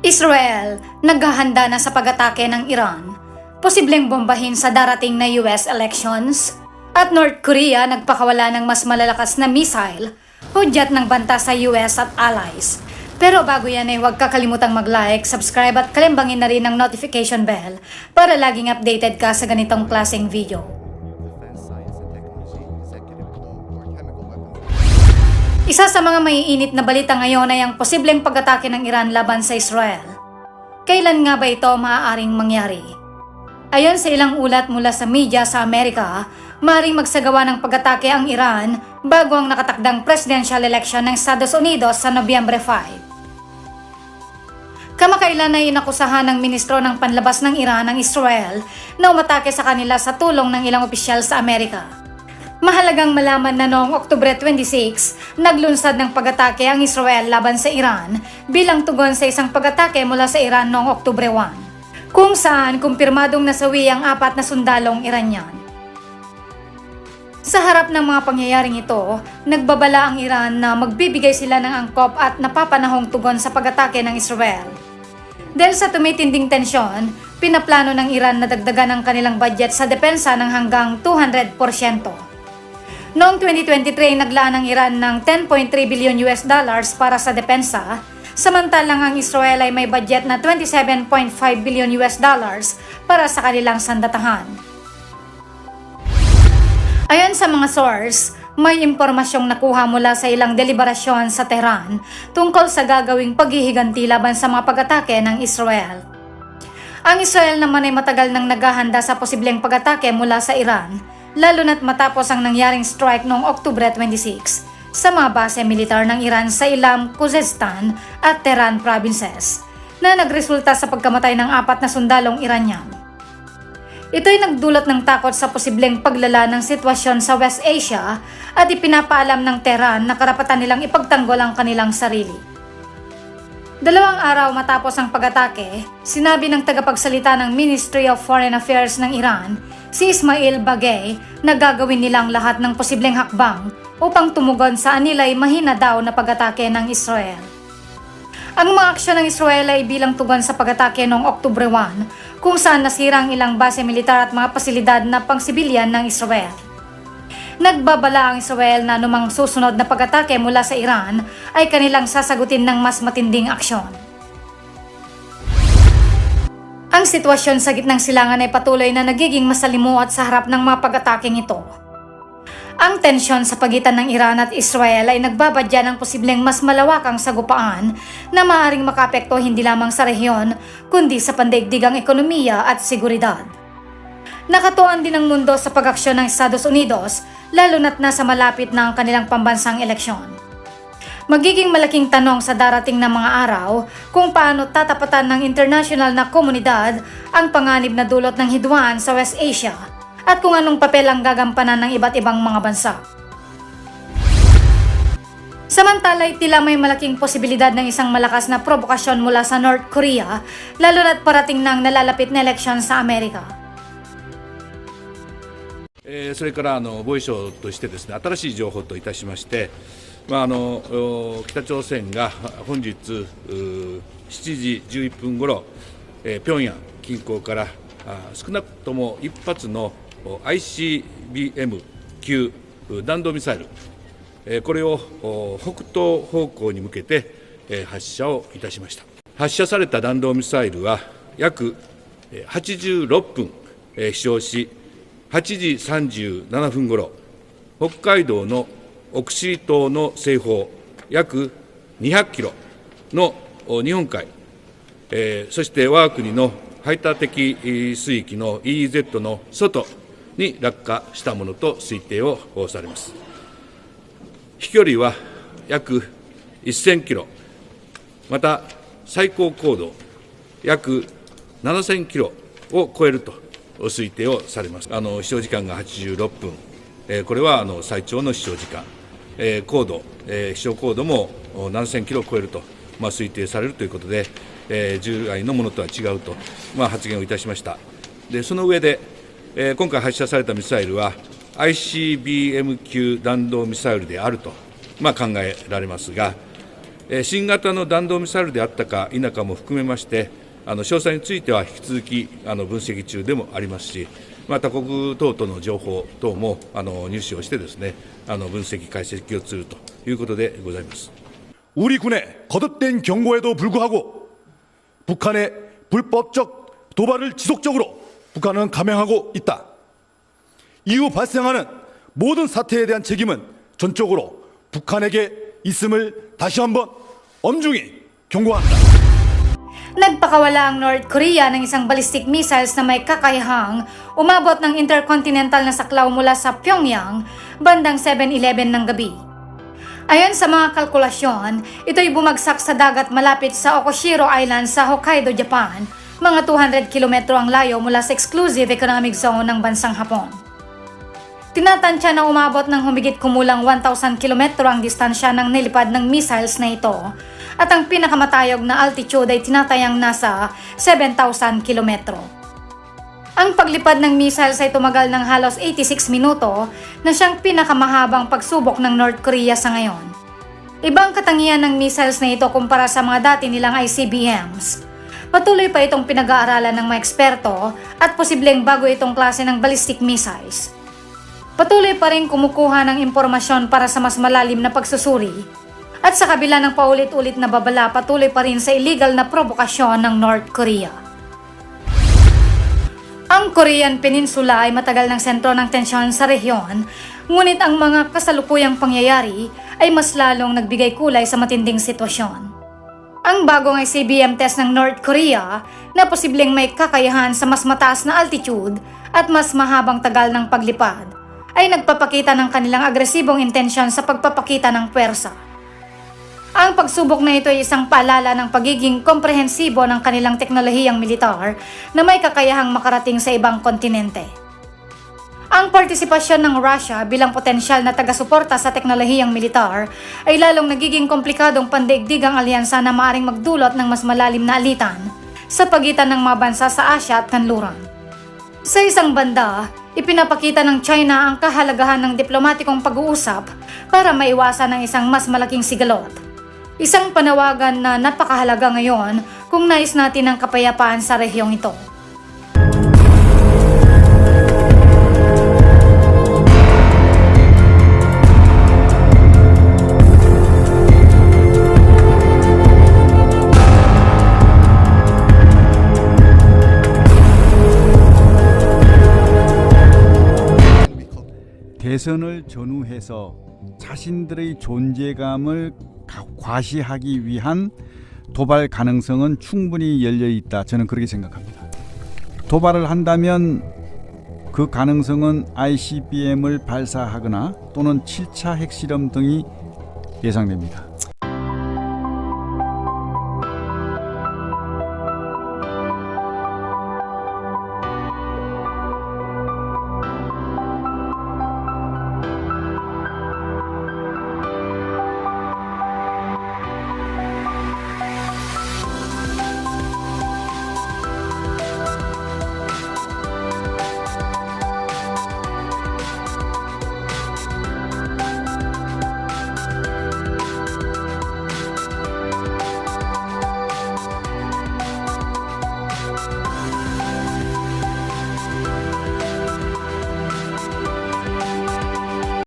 Israel, naghahanda na sa pag-atake ng Iran, posibleng bombahin sa darating na US elections, at North Korea nagpakawala ng mas malalakas na missile, hudyat ng banta sa US at allies. Pero bago yan ay huwag kakalimutang mag-like, subscribe at kalimbangin na rin ang notification bell para laging updated ka sa ganitong klaseng video. Isa sa mga maiinit na balita ngayon ay ang posibleng pag-atake ng Iran laban sa Israel. Kailan nga ba ito maaaring mangyari? Ayon sa ilang ulat mula sa media sa Amerika, maaaring magsagawa ng pag-atake ang Iran bago ang nakatakdang presidential election ng Estados Unidos sa Nobyembre 5. Kamakailan ay inakusahan ng ministro ng panlabas ng Iran ang Israel na umatake sa kanila sa tulong ng ilang opisyal sa Amerika. Mahalagang malaman na noong Oktubre 26, naglunsad ng pag-atake ang Israel laban sa Iran bilang tugon sa isang pag-atake mula sa Iran noong Oktubre 1, kung saan kumpirmadong nasawi ang 4 na sundalong Iranian. Sa harap ng mga pangyayaring ito, nagbabala ang Iran na magbibigay sila ng angkop at napapanahong tugon sa pag-atake ng Israel. Dahil sa tumitinding tensyon, pinaplano ng Iran na dagdagan ang kanilang budget sa depensa ng hanggang 200%. Noong 2023, naglaan ang Iran ng 10.3 billion US dollars para sa depensa, samantalang ang Israel ay may budget na 27.5 billion US dollars para sa kanilang sandatahan. Ayon sa mga source, may impormasyong nakuha mula sa ilang deliberasyon sa Tehran tungkol sa gagawing paghihiganti laban sa mga pag-atake ng Israel. Ang Israel naman ay matagal nang naghahanda sa posibleng pag-atake mula sa Iran, lalo na't matapos ang nangyaring strike noong Oktubre 26 sa mga base militar ng Iran sa Ilam, Khuzestan at Tehran provinces na nagresulta sa pagkamatay ng 4 na sundalong Iranian. Ito'y nagdulot ng takot sa posibleng paglala ng sitwasyon sa West Asia at ipinapaalam ng Tehran na karapatan nilang ipagtanggol ang kanilang sarili. 2 araw matapos ang pag-atake, sinabi ng tagapagsalita ng Ministry of Foreign Affairs ng Iran, si Ismail Baghei, na gagawin nilang lahat ng posibleng hakbang upang tumugon sa anilay mahina daw na pag-atake ng Israel. Ang mga aksyon ng Israel ay bilang tugon sa pag-atake noong Oktubre 1, kung saan nasirang ilang base militar at mga pasilidad na pangsibilyan ng Israel. Nagbabala ang Israel na anumang susunod na pag-atake mula sa Iran ay kanilang sasagutin ng mas matinding aksyon. Ang sitwasyon sa gitnang silangan ay patuloy na nagiging masalimuot sa harap ng mga pag-ataking ito. Ang tensyon sa pagitan ng Iran at Israel ay nagbabadya ng posibleng mas malawakang sagupaan na maaaring makapekto hindi lamang sa rehiyon kundi sa pandaigdigang ekonomiya at seguridad. Nakatuon din ang mundo sa pag-aksyon ng Estados Unidos, lalo na't nasa malapit na ang kanilang pambansang eleksyon. Magiging malaking tanong sa darating na mga araw kung paano tatapatan ng international na komunidad ang panganib na dulot ng hidwaan sa West Asia at kung anong papel ang gagampanan ng iba't ibang mga bansa. Samantala, tila may malaking posibilidad ng isang malakas na provokasyon mula sa North Korea, lalo na't parating ng nalalapit na eleksyon sa Amerika. それから防衛省としてですね、新しい情報といたしまして、北朝鮮が本日7時11分ごろ、平壌近郊から少なくとも1発の ICBM 級弾道ミサイル、これを北東方向に向けて発射をいたしました。発射された弾道ミサイルは約86分飛翔し、8時37分ごろ、北海道の奥尻島の西方約200キロの日本海、そして我が国の排他的水域の EEZ の外に落下したものと推定をされます。飛距離は約1000キロ、また最高高度約7000キロを超えると推定をされます。飛翔時間が86分、これは最長の飛翔時間、高度、飛翔高度も7000キロを超えると、推定されるということで、従来のものとは違うと、発言をいたしました。でその上で、今回発射されたミサイルは ICBM 級弾道ミサイルであると、考えられますが、新型の弾道ミサイルであったか否かも含めまして、詳細については引き続き分析中でもありますし、また国等々の情報等も入手をしてですね、分析解析をするということでございます。 우리 군의 거듭된 경고에도 불구하고 북한의 불법적 도발을 지속적으로 북한은 감행하고 있다. 이후 발생하는 모든 사태에 대한 책임은 전적으로 북한에게 있음을 다시 한번 엄중히 경고한다. Nagpakawala ang North Korea ng isang ballistic missiles na may kakayahang umabot ng intercontinental na saklaw mula sa Pyongyang bandang 7:11 ng gabi. Ayon sa mga kalkulasyon, ito'y bumagsak sa dagat malapit sa Okushiro Island sa Hokkaido, Japan, mga 200 kilometro ang layo mula sa exclusive economic zone ng bansang Hapon. Tinatansya na umabot ng humigit kumulang 1,000 kilometro ang distansya ng nilipad ng missiles na ito at ang pinakamatayog na altitude ay tinatayang nasa 7,000 kilometro. Ang paglipad ng missiles ay tumagal ng halos 86 minuto na siyang pinakamahabang pagsubok ng North Korea sa ngayon. Ibang katangian ng missiles na ito kumpara sa mga dati nilang ICBMs. Patuloy pa itong pinag-aaralan ng mga eksperto at posibleng bago itong klase ng ballistic missiles. Patuloy pa rin kumukuha ng impormasyon para sa mas malalim na pagsusuri. At sa kabila ng paulit-ulit na babala, patuloy pa rin sa illegal na provokasyon ng North Korea. Ang Korean Peninsula ay matagal ng sentro ng tensyon sa rehiyon, ngunit ang mga kasalukuyang pangyayari ay mas lalong nagbigay kulay sa matinding sitwasyon. Ang bagong ICBM test ng North Korea na posibleng may kakayahan sa mas mataas na altitude at mas mahabang tagal ng paglipad ay nagpapakita ng kanilang agresibong intensyon sa pagpapakita ng puwersa. Ang pagsubok na ito ay isang paalala ng pagiging komprehensibo ng kanilang teknolohiyang militar na may kakayahang makarating sa ibang kontinente. Ang partisipasyon ng Russia bilang potensyal na taga-suporta sa teknolohiyang militar ay lalong nagiging komplikadong pandaigdigang alyansa na maaring magdulot ng mas malalim na alitan sa pagitan ng mga bansa sa Asya at Kanluran. Sa isang banda, ipinapakita ng China ang kahalagahan ng diplomatikong pag-uusap para maiwasan ang isang mas malaking sigalot. Isang panawagan na napakahalaga ngayon kung nais natin ang kapayapaan sa rehiyong ito. 대선을 전후해서 자신들의 존재감을 과시하기 위한 도발 가능성은 충분히 열려 있다. 저는 그렇게 생각합니다. 도발을 한다면 그 가능성은 ICBM을 발사하거나 또는 7차 핵실험 등이 예상됩니다.